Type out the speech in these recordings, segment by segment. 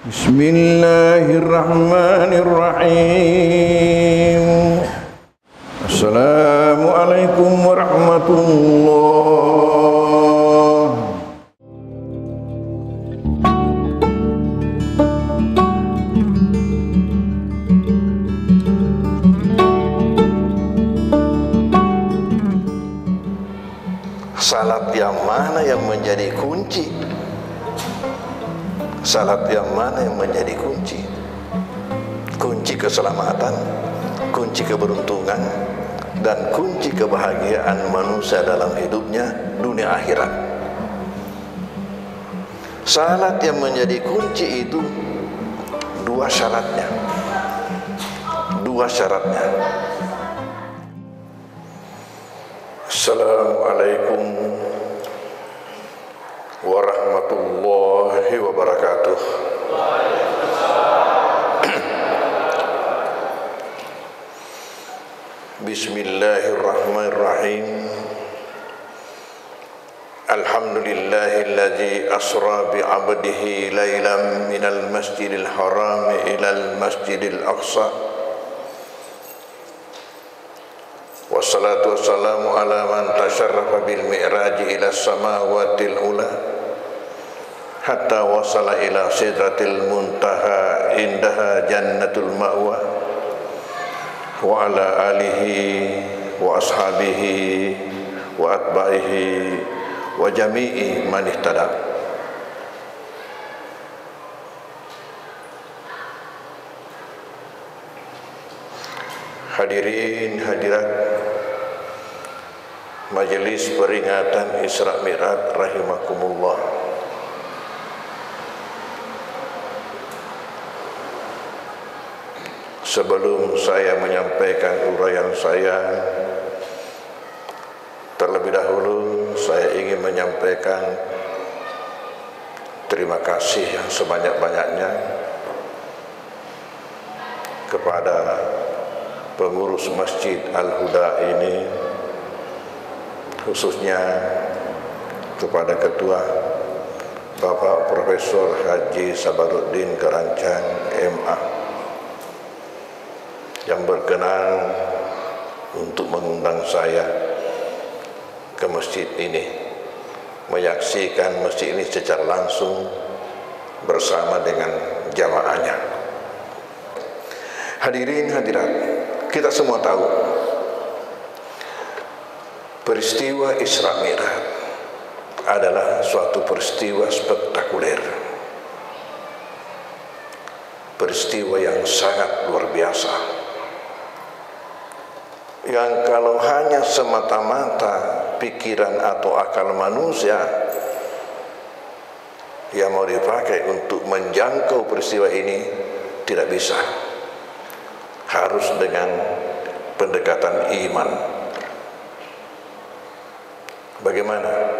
Bismillahirrahmanirrahim. Assalamualaikum warahmatullahi. Salat yang mana yang menjadi kunci? Salat yang mana yang menjadi kunci? Kunci keselamatan, kunci keberuntungan, dan kunci kebahagiaan manusia dalam hidupnya dunia akhirat. Salat yang menjadi kunci itu dua syaratnya. Assalamualaikum warahmatullahi wabarakatuh. Bismillahirrahmanirrahim. Alhamdulillahilladzi asra bi'abdihi lailan minal masjidil haram ilal masjidil aqsa. Wassalatu wassalamu ala man tasyarrafa bil mi'raji ila samawatil ula hatta wasala ila sidratil muntaha indaha jannatul ma'wa wa ala alihi wa ashabihi wa atba'ihi wa jami'i man ihtada. Hadirin hadirat Majelis peringatan Isra Mi'raj rahimakumullah. Sebelum saya menyampaikan uraian saya, terlebih dahulu saya ingin menyampaikan terima kasih yang sebanyak-banyaknya kepada pengurus Masjid Al-Huda ini, khususnya kepada Ketua Bapak Profesor Haji Sabaruddin Garancang MA yang berkenan untuk mengundang saya ke masjid ini, menyaksikan masjid ini secara langsung bersama dengan jamaahnya. Hadirin hadirat, kita semua tahu peristiwa Isra Mi'raj adalah suatu peristiwa spektakuler, peristiwa yang sangat luar biasa, yang kalau hanya semata-mata pikiran atau akal manusia yang mau dipakai untuk menjangkau peristiwa ini tidak bisa. Harus dengan pendekatan iman. Bagaimana?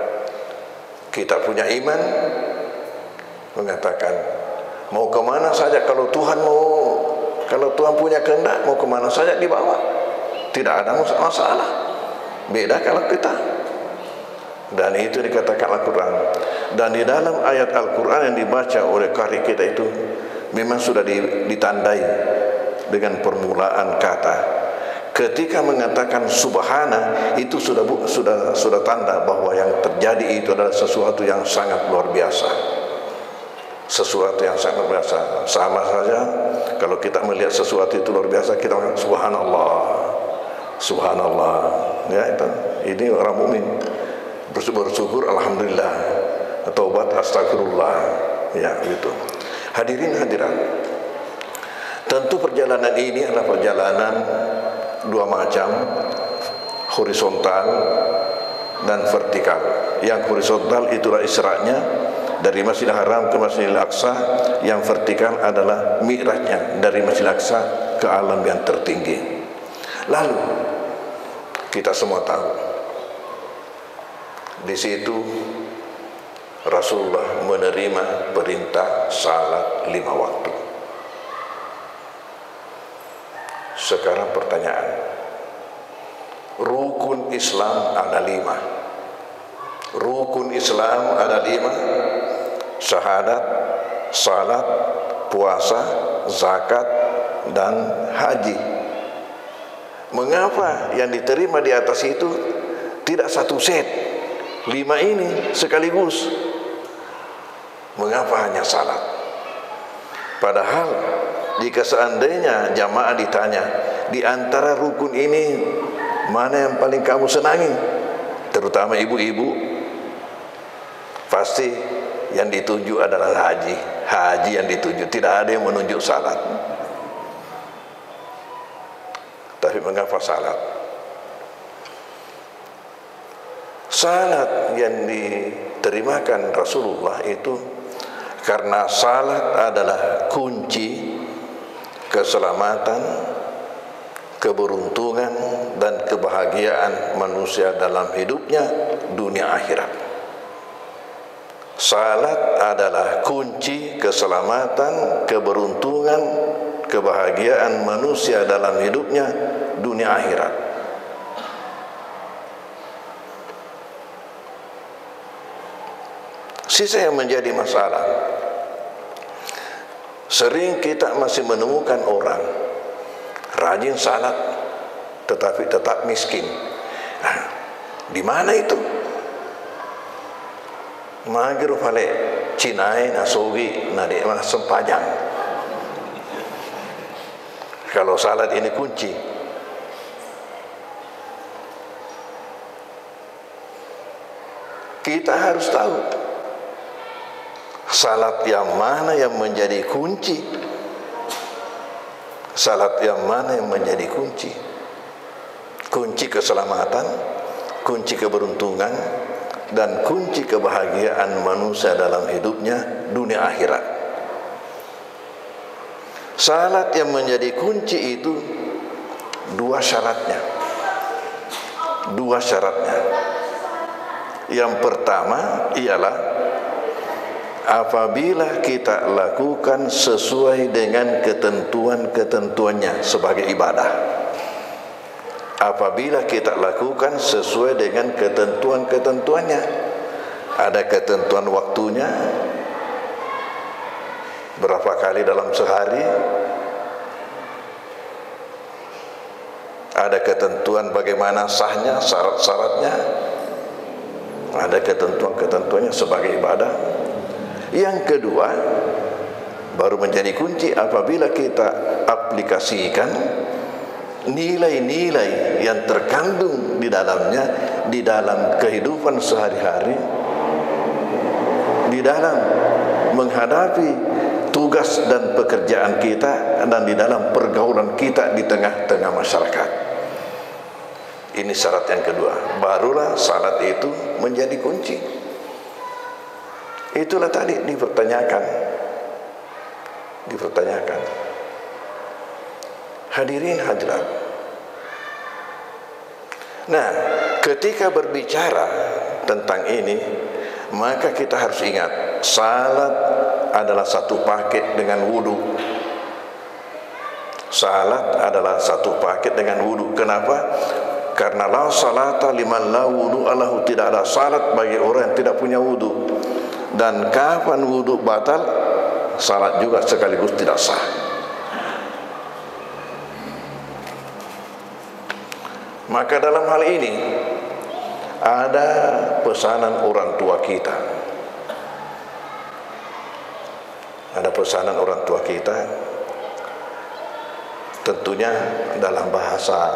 Kita punya iman mengatakan mau kemana saja kalau Tuhan mau, kalau Tuhan punya kehendak mau kemana saja dibawa. Tidak ada masalah. Beda kalau kita. Dan itu dikatakan Al-Quran. Dan di dalam ayat Al-Quran yang dibaca oleh qari kita itu memang sudah ditandai dengan permulaan kata. Ketika mengatakan subhana, itu sudah tanda bahwa yang terjadi itu adalah sesuatu yang sangat luar biasa. Sesuatu yang sangat luar biasa. Sama saja kalau kita melihat sesuatu itu luar biasa, kita mengatakan subhanallah. Subhanallah, ya itu. Ini orang mukmin bersyukur alhamdulillah, taubat astagfirullah, ya gitu. Hadirin hadirat, tentu perjalanan ini adalah perjalanan dua macam, horizontal dan vertikal. Yang horizontal itulah Isra-nya dari Masjidil Haram ke Masjidil Aqsa, yang vertikal adalah Mi'rajnya dari Masjidil Aqsa ke alam yang tertinggi. Lalu kita semua tahu di situ Rasulullah menerima perintah salat 5 waktu. Sekarang pertanyaan, rukun Islam ada 5. Rukun Islam ada 5: syahadat, salat, puasa, zakat, dan haji. Mengapa yang diterima di atas itu tidak satu set, 5 ini sekaligus? Mengapa hanya salat? Padahal jika seandainya jamaah ditanya, di antara rukun ini mana yang paling kamu senangi, terutama ibu-ibu, pasti yang ditunjuk adalah haji. Haji yang ditunjuk, tidak ada yang menunjuk salat. Tapi mengapa salat? Salat yang diterimakan Rasulullah itu karena salat adalah kunci keselamatan, keberuntungan, dan kebahagiaan manusia dalam hidupnya dunia akhirat. Salat adalah kunci keselamatan, keberuntungan, kebahagiaan manusia dalam hidupnya dunia akhirat. Sisa yang menjadi masalah, sering kita masih menemukan orang rajin salat tetapi tetap miskin. Di mana itu? Magir pale Cinai nasogi nade mana sempajang. Kalau salat ini kunci. Kita harus tahu salat yang mana yang menjadi kunci. Salat yang mana yang menjadi kunci? Kunci keselamatan, kunci keberuntungan, dan kunci kebahagiaan manusia dalam hidupnya dunia akhirat. Salat yang menjadi kunci itu dua syaratnya. Yang pertama ialah apabila kita lakukan sesuai dengan ketentuan-ketentuannya sebagai ibadah. Apabila kita lakukan sesuai dengan ketentuan-ketentuannya. Ada ketentuan waktunya, berapa kali dalam sehari. Ada ketentuan bagaimana sahnya, syarat-syaratnya. Ada ketentuan-ketentuannya sebagai ibadah. Yang kedua, baru menjadi kunci apabila kita aplikasikan nilai-nilai yang terkandung di dalamnya, di dalam kehidupan sehari-hari, di dalam menghadapi tugas dan pekerjaan kita, dan di dalam pergaulan kita di tengah-tengah masyarakat. Ini syarat yang kedua. Barulah salat itu menjadi kunci. Itulah tadi dipertanyakan. Hadirin hadirat. Nah, ketika berbicara tentang ini, maka kita harus ingat, salat adalah satu paket dengan wudu. Salat adalah satu paket dengan wudu. Kenapa? Karena la salata liman la wudu alahu, tidak ada salat bagi orang yang tidak punya wudu. Dan kapan wudu batal, salat juga sekaligus tidak sah. Maka dalam hal ini ada pesanan orang tua kita. Ada pesanan orang tua kita, tentunya dalam bahasa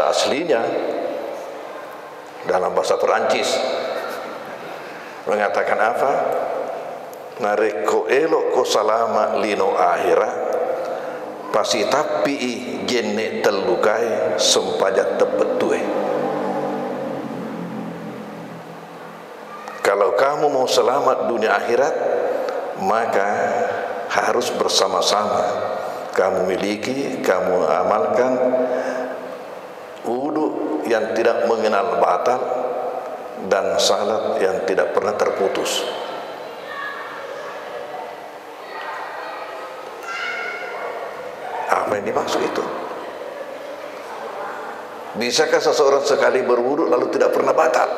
aslinya, dalam bahasa Perancis, mengatakan apa? Nareko elok ko salama lino akhirah pasi tapi jenne telukai sempajat tepetue. Kalau kamu mau selamat dunia akhirat, maka harus bersama-sama kamu miliki, kamu amalkan wudu yang tidak mengenal batal dan salat yang tidak pernah terputus. Apa yang dimaksud itu? Bisakah seseorang sekali berwudu lalu tidak pernah batal?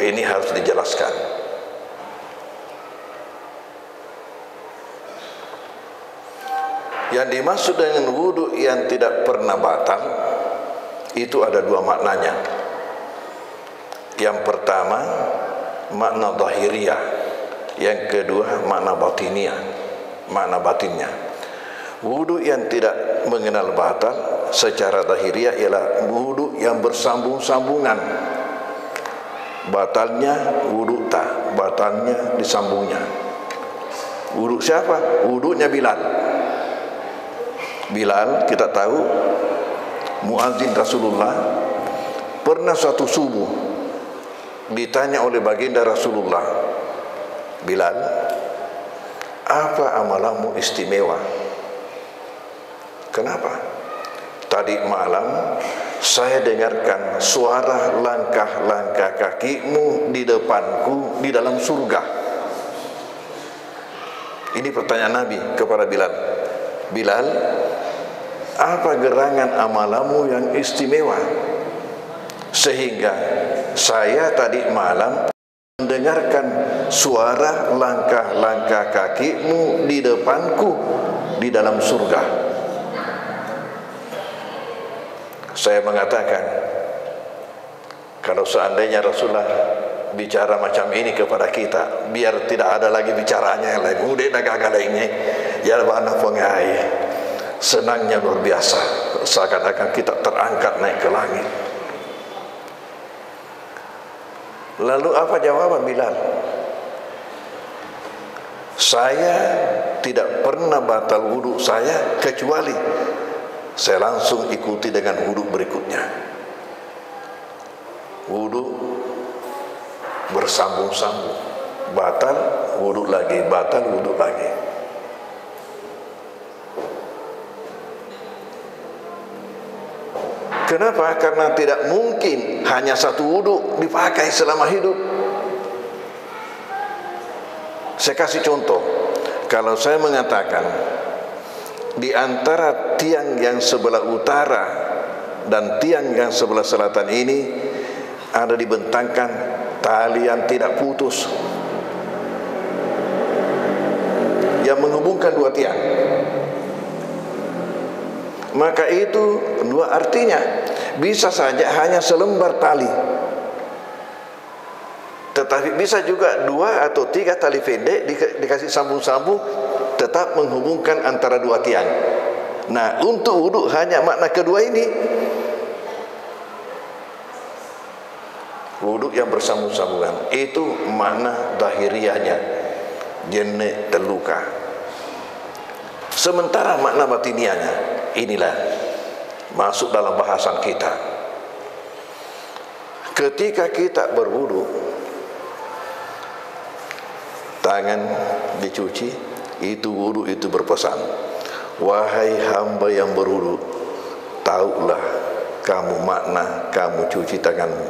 Ini harus dijelaskan. Yang dimaksud dengan wudu yang tidak pernah batal itu ada dua maknanya. Yang pertama makna zahiriyah, yang kedua makna batiniyah, makna batinnya. Wudu yang tidak mengenal batal secara zahiriyah ialah wudu yang bersambung-sambungan. Batalnya wudu tak, batalnya disambungnya. Wudu siapa? Wudunya Bilal. Bilal kita tahu muadzin Rasulullah. Pernah suatu subuh ditanya oleh baginda Rasulullah, Bilal, apa amalanmu istimewa? Kenapa? Tadi malam saya dengarkan suara langkah-langkah kakimu di depanku di dalam surga. Ini pertanyaan Nabi kepada Bilal. Bilal, apa gerangan amalanmu yang istimewa sehingga saya tadi malam mendengarkan suara langkah-langkah kakimu di depanku di dalam surga? Saya mengatakan, kalau seandainya Rasulullah bicara macam ini kepada kita, biar tidak ada lagi bicaranya yang lain, udah gagal ini ya bana pengai, senangnya luar biasa, seakan-akan kita terangkat naik ke langit. Lalu apa jawaban Bilal? Saya tidak pernah batal wudu saya kecuali saya langsung ikuti dengan wudu berikutnya. Wudu bersambung-sambung, batal wudu lagi, batal wudu lagi. Kenapa? Karena tidak mungkin hanya satu wudu dipakai selama hidup. Saya kasih contoh. Kalau saya mengatakan di antara tiang yang sebelah utara dan tiang yang sebelah selatan ini ada dibentangkan tali yang tidak putus yang menghubungkan dua tiang, maka itu dua artinya bisa saja hanya selembar tali, tetapi bisa juga dua atau tiga tali pendek dikasih sambung-sambung tetap menghubungkan antara dua tiang. Nah, untuk wudu hanya makna kedua ini, wudu yang bersambung-sambungan, itu makna zahiriyahnya, jenne terluka. Sementara makna batiniahnya inilah masuk dalam bahasan kita. Ketika kita berwudu, tangan dicuci, itu wudu itu berpesan, wahai hamba yang berwudu, tahulah kamu makna kamu cuci tanganmu.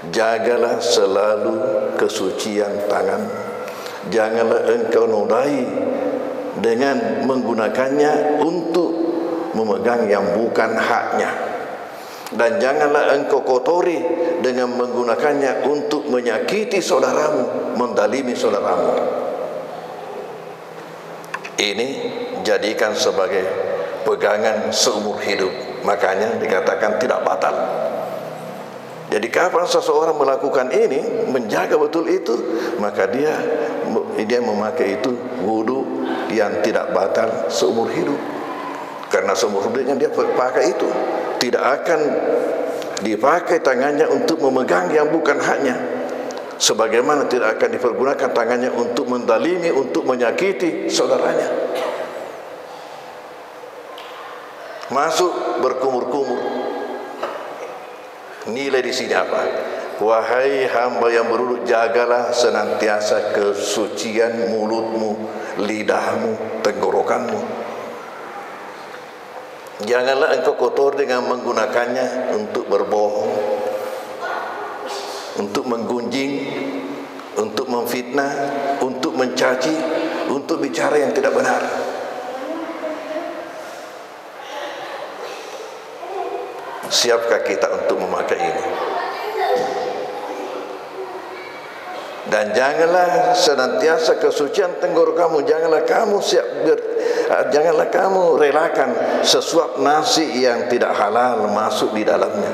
Jagalah selalu kesucian tangan. Janganlah engkau nodai dengan menggunakannya untuk memegang yang bukan haknya, dan janganlah engkau kotori dengan menggunakannya untuk menyakiti saudaramu, mendalimi saudaramu. Ini jadikan sebagai pegangan seumur hidup. Makanya dikatakan tidak batal. Jadi kapan seseorang melakukan ini, menjaga betul itu, maka dia memakai itu wudu yang tidak batal seumur hidup. Karena seumur hidupnya dia pakai itu, tidak akan dipakai tangannya untuk memegang yang bukan haknya, sebagaimana tidak akan dipergunakan tangannya untuk mendalimi, untuk menyakiti saudaranya. Masuk berkumur-kumur. Nilai di sini apa? Wahai hamba yang berwudu, jagalah senantiasa kesucian mulutmu, lidahmu, tenggorokanmu. Janganlah engkau kotor dengan menggunakannya untuk berbohong, untuk menggunjing, untuk memfitnah, untuk mencaci, untuk bicara yang tidak benar. Siapkah kita untuk memakai ini? Dan janganlah senantiasa kesucian tenggorokanmu, janganlah kamu relakan sesuap nasi yang tidak halal masuk di dalamnya.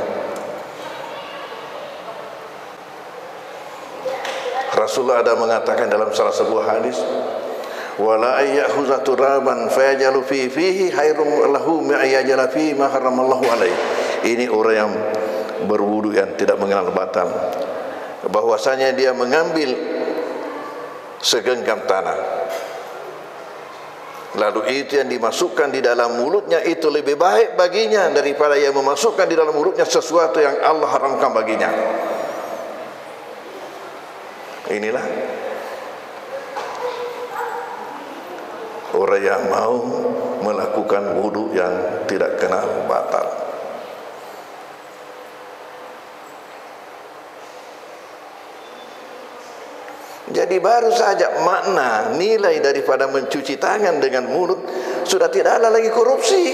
Rasulullah ada mengatakan dalam salah sebuah hadis, wala ayyahuza turaban fayajalu fihi khairum lahu ma yajala fi ma haramallahu alaihi. Ini orang yang berwudu yang tidak mengenal batal, bahwasanya dia mengambil segenggam tanah, lalu itu yang dimasukkan di dalam mulutnya itu lebih baik baginya daripada yang memasukkan di dalam mulutnya sesuatu yang Allah haramkan baginya. Inilah orang yang mau melakukan wudu yang tidak kenal batal. Jadi baru saja makna nilai daripada mencuci tangan dengan mulut sudah tidak ada lagi korupsi.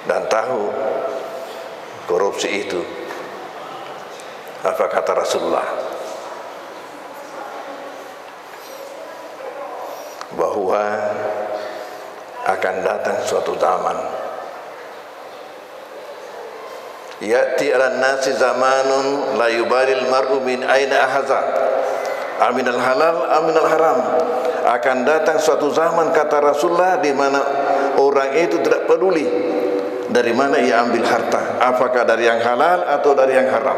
Dan tahu korupsi itu apa kata Rasulullah? Bahwa akan datang suatu zaman, ya'ti 'alan nasi zamanun la yubalil mar'u min aina ahaza aminal halal aminal haram. Akan datang suatu zaman kata Rasulullah di mana orang itu tidak peduli dari mana ia ambil harta, apakah dari yang halal atau dari yang haram,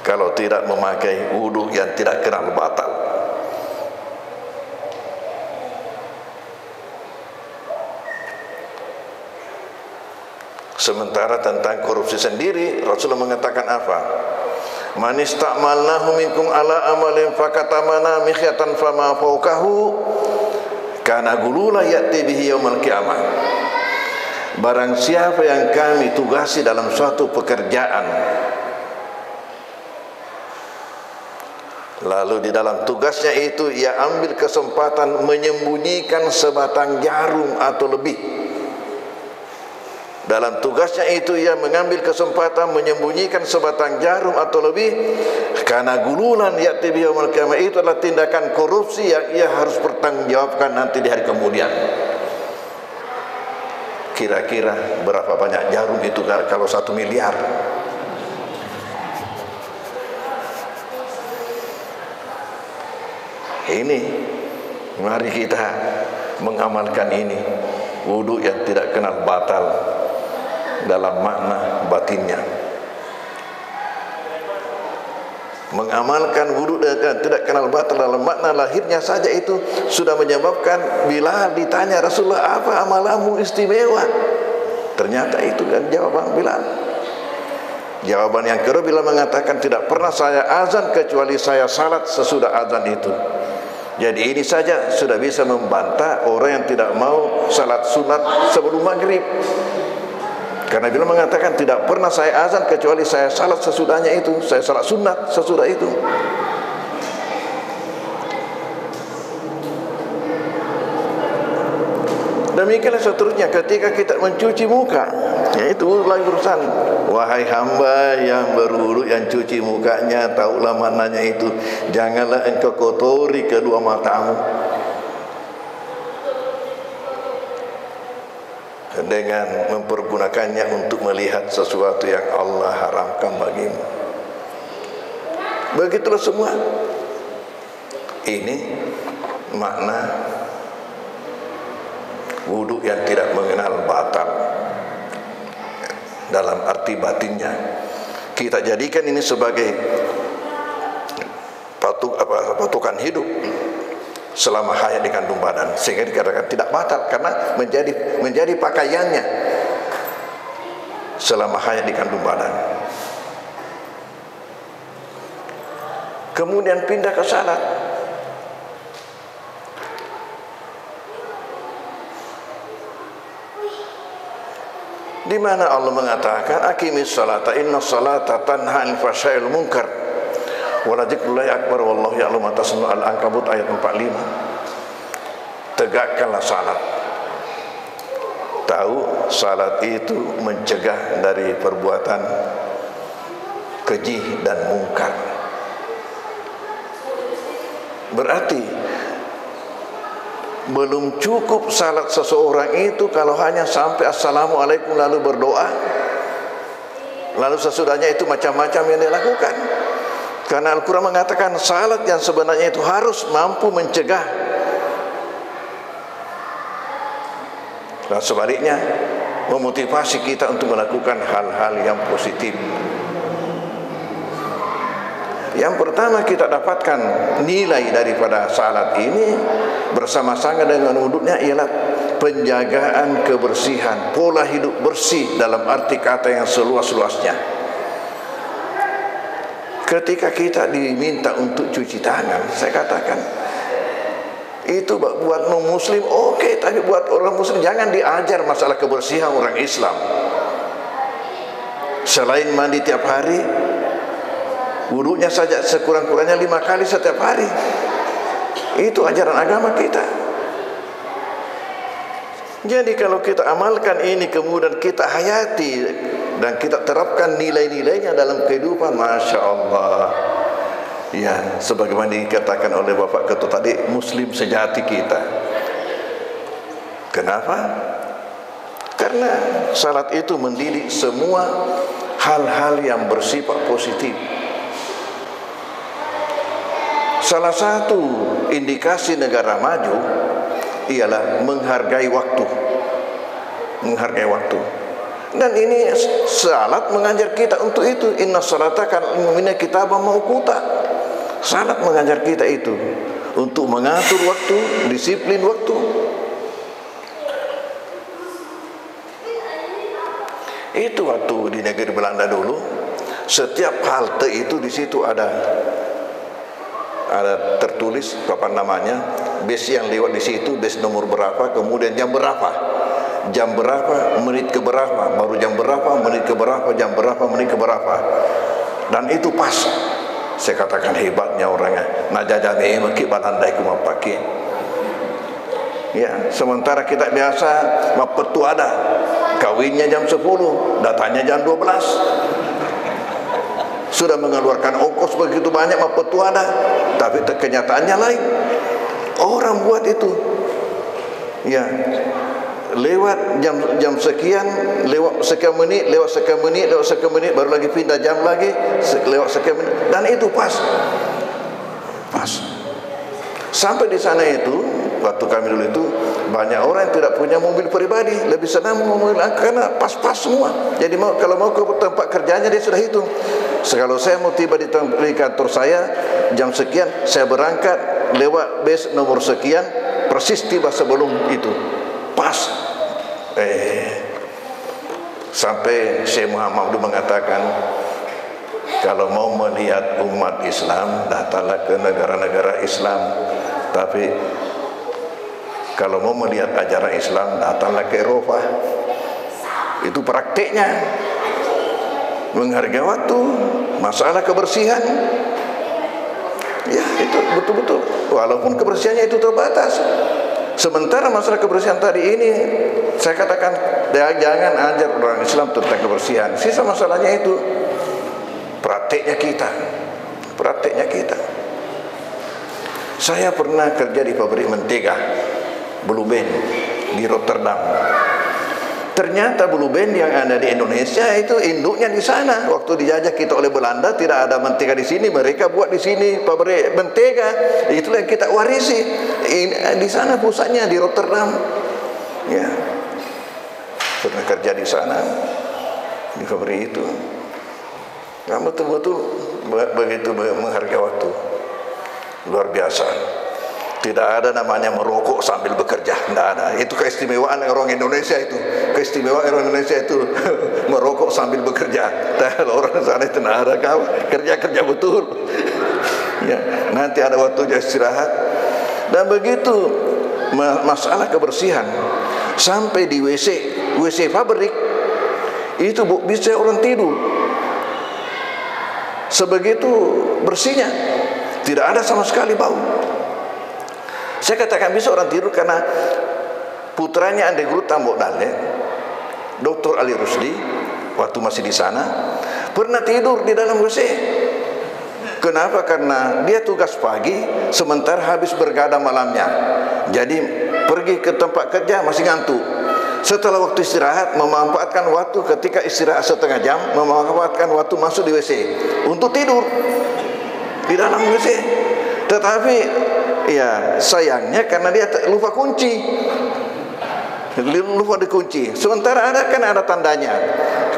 kalau tidak memakai wudu yang tidak kenal batal. Sementara tentang korupsi sendiri Rasulullah mengatakan apa? Man ista'malnahu minkum ala amalin fakatamana mikhyatan fama fawqahu kana gulula ya'ti bihi yaumal qiyamah. Barang siapa yang kami tugasi dalam suatu pekerjaan, lalu di dalam tugasnya itu ia ambil kesempatan menyembunyikan sebatang jarum atau lebih. Dalam tugasnya itu ia mengambil kesempatan menyembunyikan sebatang jarum atau lebih, karena gululan ya'ti bihi yaumil qiyamah, itu adalah tindakan korupsi yang ia harus bertanggungjawabkan nanti di hari kemudian. Kira-kira berapa banyak jarum itu kalau 1 miliar? Ini mari kita mengamalkan ini, wudu yang tidak kenal batal dalam makna batinnya. Mengamalkan wudu dan tidak kenal batal dalam makna lahirnya saja itu sudah menyebabkan bila ditanya Rasulullah, apa amalanmu istimewa? Ternyata itu kan jawaban Bilal. Jawaban yang kedua, Bilal mengatakan tidak pernah saya azan kecuali saya salat sesudah azan itu. Jadi ini saja sudah bisa membantah orang yang tidak mau salat sunat sebelum maghrib. Karena bila mengatakan tidak pernah saya azan kecuali saya salat sesudahnya itu, saya salat sunat sesudah itu. Demikianlah seterusnya ketika kita mencuci muka, yaitu lagi urusan. Wahai hamba yang berwudu yang cuci mukanya, tahulah maknanya itu. Janganlah engkau kotori kedua matamu dengan mempergunakannya untuk melihat sesuatu yang Allah haramkan bagimu. Begitulah semua. Ini makna wudu yang tidak mengenal batal dalam arti batinnya. Kita jadikan ini sebagai patokan hidup selama hayat di kandung badan, sehingga dikatakan tidak batal karena menjadi pakaiannya selama hayat di kandung badan. Kemudian pindah ke salat. Di mana Allah mengatakan aqimis salata inna salata tanha 'anil fahsya'i wal munkar wa la dzikrullahi akbar wallahu ya'lamu ma tasna'un. Al-Ankabut ayat 45. Tegakkanlah salat. tahu salat itu mencegah dari perbuatan keji dan mungkar. Berarti belum cukup salat seseorang itu kalau hanya sampai assalamualaikum lalu berdoa, lalu sesudahnya itu macam-macam yang dilakukan. Karena Al-Quran mengatakan salat yang sebenarnya itu harus mampu mencegah. Dan sebaliknya memotivasi kita untuk melakukan hal-hal yang positif. Yang pertama kita dapatkan nilai daripada salat ini bersama-sama dengan wudhunya ialah penjagaan kebersihan, pola hidup bersih dalam arti kata yang seluas-luasnya. Ketika kita diminta untuk cuci tangan, saya katakan itu buat non muslim oke, tapi buat orang muslim jangan diajar masalah kebersihan orang Islam. Selain mandi tiap hari, wudunya saja sekurang-kurangnya 5 kali setiap hari. Itu ajaran agama kita. Jadi kalau kita amalkan ini kemudian kita hayati dan kita terapkan nilai-nilainya dalam kehidupan, Masya Allah, ya sebagaimana dikatakan oleh Bapak Ketua tadi, muslim sejati kita. Kenapa? Karena salat itu mendidik semua hal-hal yang bersifat positif. Salah satu indikasi negara maju ialah menghargai waktu. Menghargai waktu. Dan ini salat mengajar kita untuk itu. Inna salata kanat lil mu'minina kitaban mawquta. Salat mengajar kita itu untuk mengatur waktu, disiplin waktu. Itu waktu di negeri Belanda dulu, setiap halte itu di situ ada tertulis apa namanya, bus yang lewat di situ, bus nomor berapa, kemudian jam berapa, menit ke berapa, baru jam berapa, menit ke berapa, jam berapa, menit ke berapa. Dan itu pas. Saya katakan hebatnya orangnya. Najajane maki balandai ku mapaki. Ya, sementara kita biasa mapetu ada kawinnya jam 10, datanya jam 12. Sudah mengeluarkan ongkos begitu banyak mapetu ada, tapi kenyataannya lain. Orang buat itu. Ya. Lewat jam sekian, lewat sekian menit, lewat sekian menit, lewat sekian menit, baru lagi pindah jam lagi, lewat sekian menit, dan itu pas. Sampai di sana itu, waktu kami dulu itu banyak orang yang tidak punya mobil pribadi, lebih senang mobil karena pas-pas semua. Jadi kalau mau ke tempat kerjanya dia sudah hitung. Kalau saya mau tiba di kantor saya jam sekian, saya berangkat lewat bus nomor sekian, persis tiba sebelum itu. Pas. Sampai Syekh Muhammad dulu mengatakan, kalau mau melihat umat Islam, datanglah ke negara-negara Islam. Tapi kalau mau melihat ajaran Islam, datanglah ke Eropa. Itu prakteknya. Menghargai waktu, masalah kebersihan. Ya, itu betul-betul. Walaupun kebersihannya itu terbatas. Sementara masalah kebersihan tadi ini, saya katakan jangan ajar orang Islam tentang kebersihan. Sisa masalahnya itu prakteknya kita. Saya pernah kerja di pabrik mentega Blue Band di Rotterdam. Ternyata Blue Band yang ada di Indonesia itu induknya di sana. Waktu dijajah kita oleh Belanda, tidak ada mentega di sini, mereka buat di sini pabrik mentega. Itulah yang kita warisi. Di sana pusatnya di Rotterdam. Ya, pernah kerja di sana di pabrik itu. Kamu betul-betul begitu menghargai waktu, luar biasa. Tidak ada namanya merokok sambil bekerja, tidak ada. Itu keistimewaan orang Indonesia itu. Keistimewaan orang Indonesia itu merokok sambil bekerja. Kalau orang sana itu tidak ada, kau kerja betul. Ya, nanti ada waktunya istirahat. Dan begitu masalah kebersihan sampai di WC pabrik itu bisa orang tidur. Sebegitu bersihnya, tidak ada sama sekali bau. Saya katakan bisa orang tidur karena putranya ande guru tambok dale Dr. Ali Rusdi waktu masih di sana pernah tidur di dalam WC. Kenapa? Karena dia tugas pagi, sementara habis bergadang malamnya. Jadi pergi ke tempat kerja masih ngantuk. Setelah waktu istirahat, memanfaatkan waktu ketika istirahat setengah jam, memanfaatkan waktu masuk di WC untuk tidur di dalam WC. Tetapi ya sayangnya karena dia lupa kunci, lupa dikunci. Sementara ada tandanya.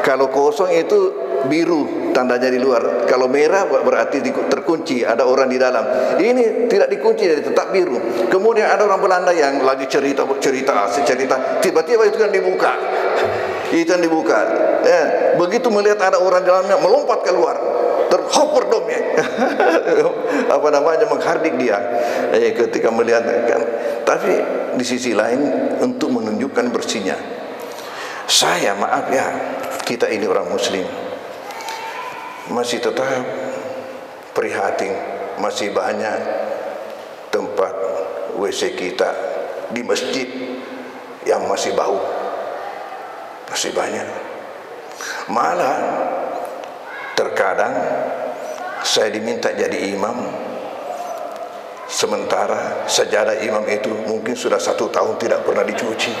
Kalau kosong itu biru tandanya di luar, kalau merah berarti terkunci, ada orang di dalam. Ini tidak dikunci, jadi tetap biru. Kemudian ada orang Belanda yang lagi cerita, tiba-tiba itu kan dibuka. Itu kan dibuka. Begitu melihat ada orang di dalamnya, melompat keluar, terhopper domnya. Menghardik dia. Ketika melihat kan. Tapi di sisi lain untuk menunjukkan bersihnya. Saya maaf ya, kita ini orang Muslim masih tetap prihatin, masih banyak tempat WC kita di masjid yang masih bau, masih banyak. Malah terkadang saya diminta jadi imam, sementara sajadah imam itu mungkin sudah 1 tahun tidak pernah dicuci.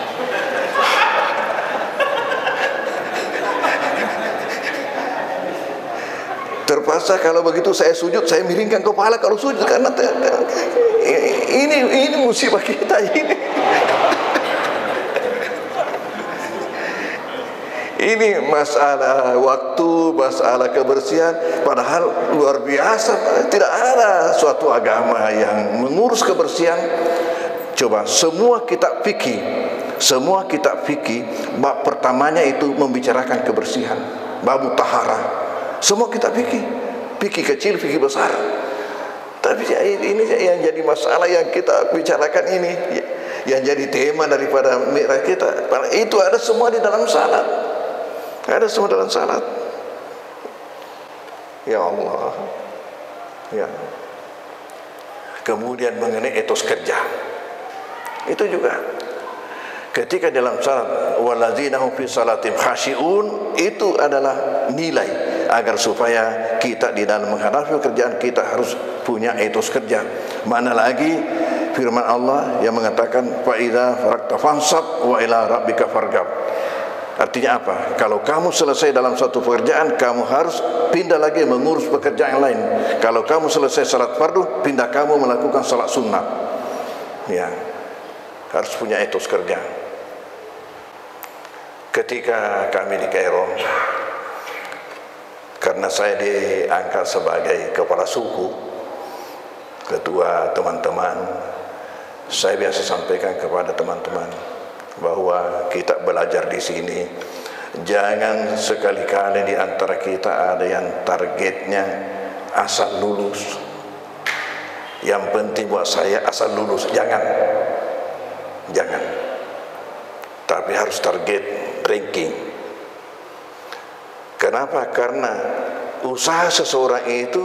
Terpaksa kalau begitu saya sujud, saya miringkan kepala kalau sujud, karena ini musibah kita ini. Ini masalah waktu, masalah kebersihan, padahal luar biasa. Tidak ada suatu agama yang mengurus kebersihan. Coba semua kitab fikih, bab pertamanya itu membicarakan kebersihan, bab taharah. Semua kita fikih kecil, fikih besar. Tapi ini yang jadi masalah yang kita bicarakan ini, yang jadi tema daripada merah kita. Itu ada semua di dalam salat. Ada semua dalam salat. Ya Allah. Ya. Kemudian mengenai etos kerja. Itu juga. Ketika dalam salat, walladzina hum fi salatihim khashi'un, itu adalah nilai agar supaya kita di dalam menghadapi pekerjaan kita harus punya etos kerja. Mana lagi firman Allah yang mengatakan fa idza faragta fansab wa ila rabbika farghab. Artinya apa? Kalau kamu selesai dalam suatu pekerjaan, kamu harus pindah lagi mengurus pekerjaan yang lain. Kalau kamu selesai salat fardu, pindah kamu melakukan salat sunnah. Ya. Harus punya etos kerja. Ketika kami di Kairo, karena saya diangkat sebagai kepala suku, ketua teman-teman, saya biasa sampaikan kepada teman-teman bahwa kita belajar di sini, jangan sekali-kali di antara kita ada yang targetnya asal lulus. Yang penting buat saya asal lulus, jangan. Tapi harus target ranking. Kenapa? Karena usaha seseorang itu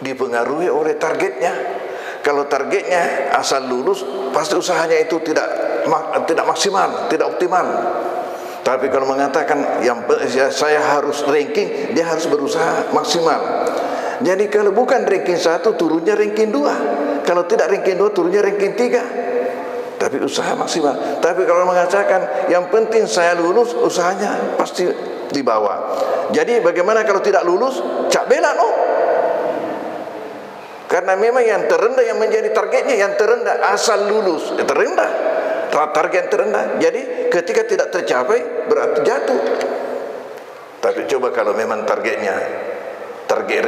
dipengaruhi oleh targetnya. Kalau targetnya asal lulus, pasti usahanya itu tidak maksimal, tidak optimal. Tapi kalau mengatakan saya harus ranking, dia harus berusaha maksimal. Jadi kalau bukan ranking 1, turunnya ranking 2. Kalau tidak ranking 2, turunnya ranking 3. Tapi usaha maksimal. Tapi kalau mengatakan yang penting saya lulus, usahanya pasti di bawah. Jadi bagaimana kalau tidak lulus? Cak bela no. Karena memang yang terendah yang menjadi targetnya yang terendah, asal lulus terendah, target terendah. Jadi ketika tidak tercapai berarti jatuh. Tapi coba kalau memang targetnya target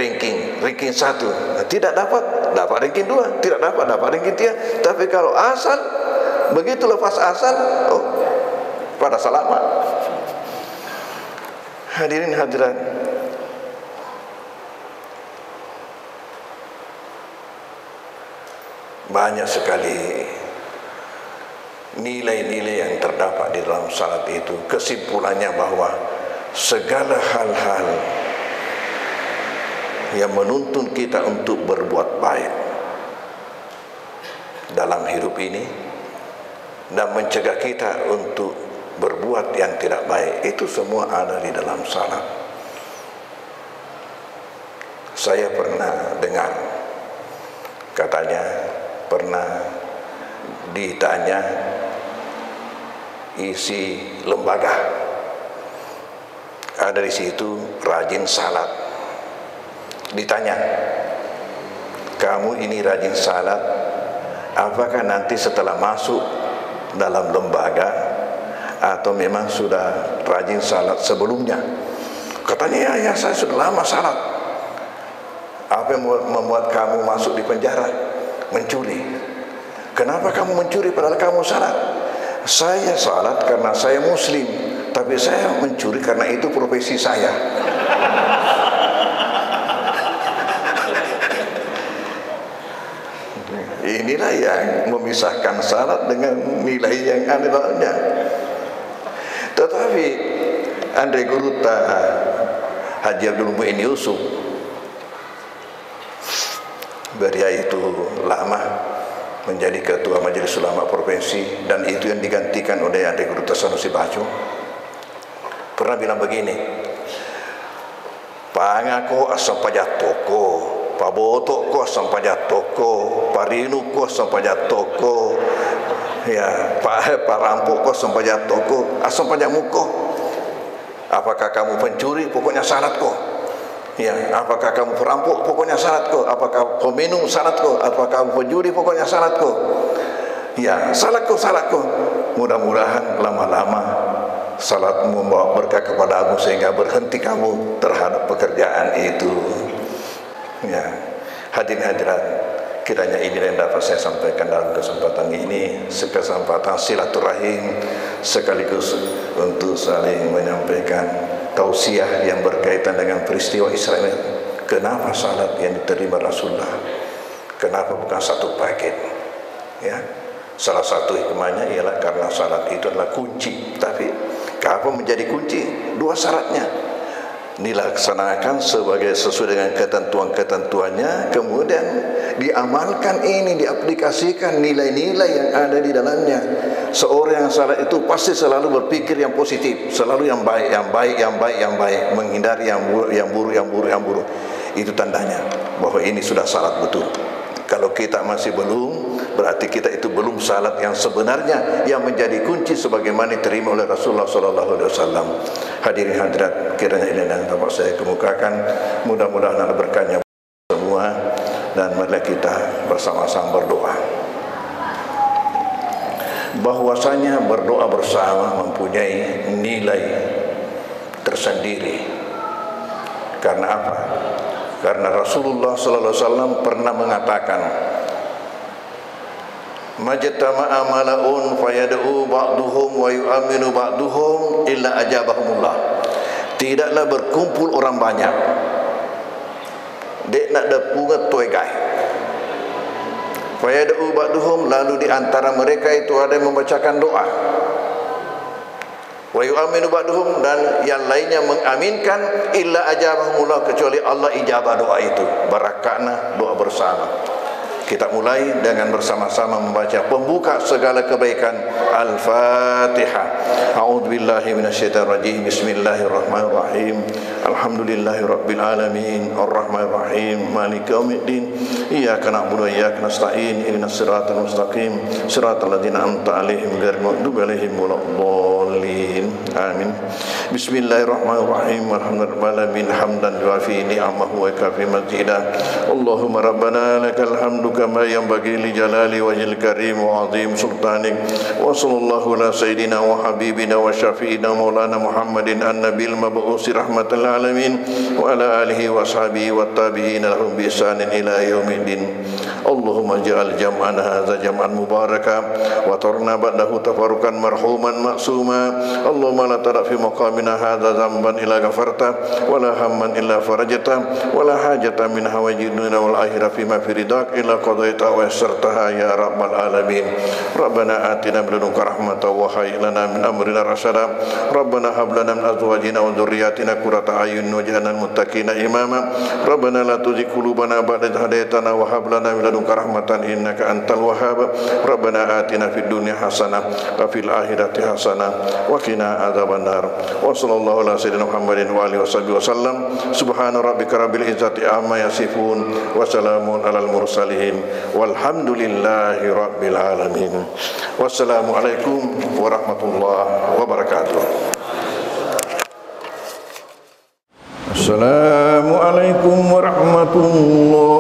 ranking 1, tidak dapat ranking 2, tidak dapat ranking 3. Tapi kalau asal, begitu lepas asal, pada selamat. Hadirin hadirat, banyak sekali nilai-nilai yang terdapat di dalam salat itu. Kesimpulannya bahwa segala hal-hal yang menuntun kita untuk berbuat baik dalam hidup ini dan mencegah kita untuk berbuat yang tidak baik, itu semua ada di dalam salat. Saya pernah dengar, katanya pernah ditanya isi lembaga, ada di situ rajin salat. Ditanya, kamu ini rajin salat, apakah nanti setelah masuk dalam lembaga atau memang sudah rajin salat sebelumnya? Katanya, ya saya sudah lama salat. Apa yang membuat kamu masuk di penjara? Mencuri. Kenapa kamu mencuri padahal kamu salat? Saya salat karena saya muslim, tapi saya mencuri karena itu profesi saya. Inilah yang memisahkan salat dengan nilai yang ada dalamnya. Tetapi Andre Guruta Haji Abdul Muin Yusuf, beliau itu lama menjadi ketua Majelis Ulama Provinsi, dan itu yang digantikan oleh Andre Guruta Sanusi Baco, pernah bilang begini, pangako asam pajak toko, paboto ko asam pajak toko, parinu ko asam pajak toko, ya parampok ko asam pajak toko, asam pajak muko. Apakah kamu pencuri? Pokoknya salat ko. Ya, apakah kamu perampok? Pokoknya salat ko. Apakah kau minum? Salat ko. Apakah kamu penjuri? Pokoknya salat ko. Ya, salat ko, salat ko. Mudah-mudahan lama-lama salatmu membawa berkah kepadamu sehingga berhenti kamu terhadap pekerjaan itu. Ya, hadirin hadirat, kiranya ini yang dapat saya sampaikan dalam kesempatan ini, kesempatan silaturahim sekaligus untuk saling menyampaikan tausiah yang berkaitan dengan peristiwa Israel. Kenapa salat yang diterima Rasulullah? Kenapa bukan satu paket? Ya, salah satu hikmahnya ialah karena salat itu adalah kunci. Tapi apa menjadi kunci? Dua syaratnya dilaksanakan sesuai dengan ketentuan-ketentuannya, kemudian diamalkan ini, diaplikasikan nilai-nilai yang ada di dalamnya. Seorang yang salat itu pasti selalu berpikir yang positif, selalu yang baik, yang baik, yang baik, yang baik, menghindari yang buruk, yang buruk, yang buruk, yang buruk. Itu tandanya bahwa ini sudah salat betul. Kalau kita masih belum, berarti kita itu belum salat yang sebenarnya, yang menjadi kunci sebagaimana diterima oleh Rasulullah SAW. Hadirin hadirat, kiranya ini yang dapat saya kemukakan. Mudah-mudahan ada berkahnya semua, dan mari kita bersama-sama berdoa. Bahwasanya berdoa bersama mempunyai nilai tersendiri. Karena apa? Karena Rasulullah SAW pernah mengatakan, majtama'a mala'un fayad'u ba'duhum wa yu'aminu ba'duhum illa ajabahumullah. Tidaklah berkumpul orang banyak, dek nak depunga toigai, fayad'u ba'duhum, lalu di antara mereka itu ada yang membacakan doa, wa yu'aminu ba'duhum, dan yang lainnya mengaminkan, illa ajabahumullah, kecuali Allah ijabah doa itu. Barakahna doa bersama. Kita mulai dengan bersama-sama membaca pembuka segala kebaikan, Al-Fatihah. A'udzubillahi minasyaitonir rajim. Bismillahirrahmanirrahim. Alhamdulillahirabbil alamin, arrahmanirrahim, maliki yaumiddin. Iyyaka na'budu wa iyyaka nasta'in. Ihdinas siratal mustaqim, siratal ladzina an'amta 'alaihim ghairil maghdubi 'alaihim waladdallin. Amin. Bismillahirrahmanirrahim. Alhamdulillahirabbil alamin, hamdan yuafi ni'amahu wa yukafi mazidah. Allahumma rabbana lakal hamdu kama yanbaghi li jalali wajhil karim wa 'azim sultanik. Wa sallallahu ala sayyidina wa habibina wa syafi'ina maulana Muhammadin an-nabil mab'usi rahmatal alamin wa ala alihi wa ashabihi wa tabi'in lahum bi ihsanin ila yaumiddin. Allahumma ja'al jam'ana hadza jam'an mubaraka wa tarna ba'dahu tafarruqan marhuman ma'suma. Allahumma la tada' fi maqamina hadza dhanban illa ghafarta wa la hamman illa farajta wa la hajatan min hawaiji dunya wal akhirah fi ma fi ridak illa qadaita wa yassartaha ya rabbal alamin. Rabbana atina min ladunka rahmatan wa hayyi lana min amrina rasyada. Rabbana hab lana min azwajina wa dhurriyyatina qurrata a'yun waj'alna lil muttaqina imama. Rabbana la tuzigh qulubana ba'da idh hadaytana wa hab lana min ladunka rahmatan innaka antal wahhab. Rabbana atina fid dunya hasanah wa fil akhirati hasanah wa qina adzabannar. Wa sallallahu ala sayyidina Muhammadin wa alihi wasallam. Subhana rabbika rabbil izzati amma yasifun wa salamun alal mursalin walhamdulillahi rabbil alamin. Wassalamualaikum warahmatullahi wabarakatuh. Assalamualaikum warahmatullahi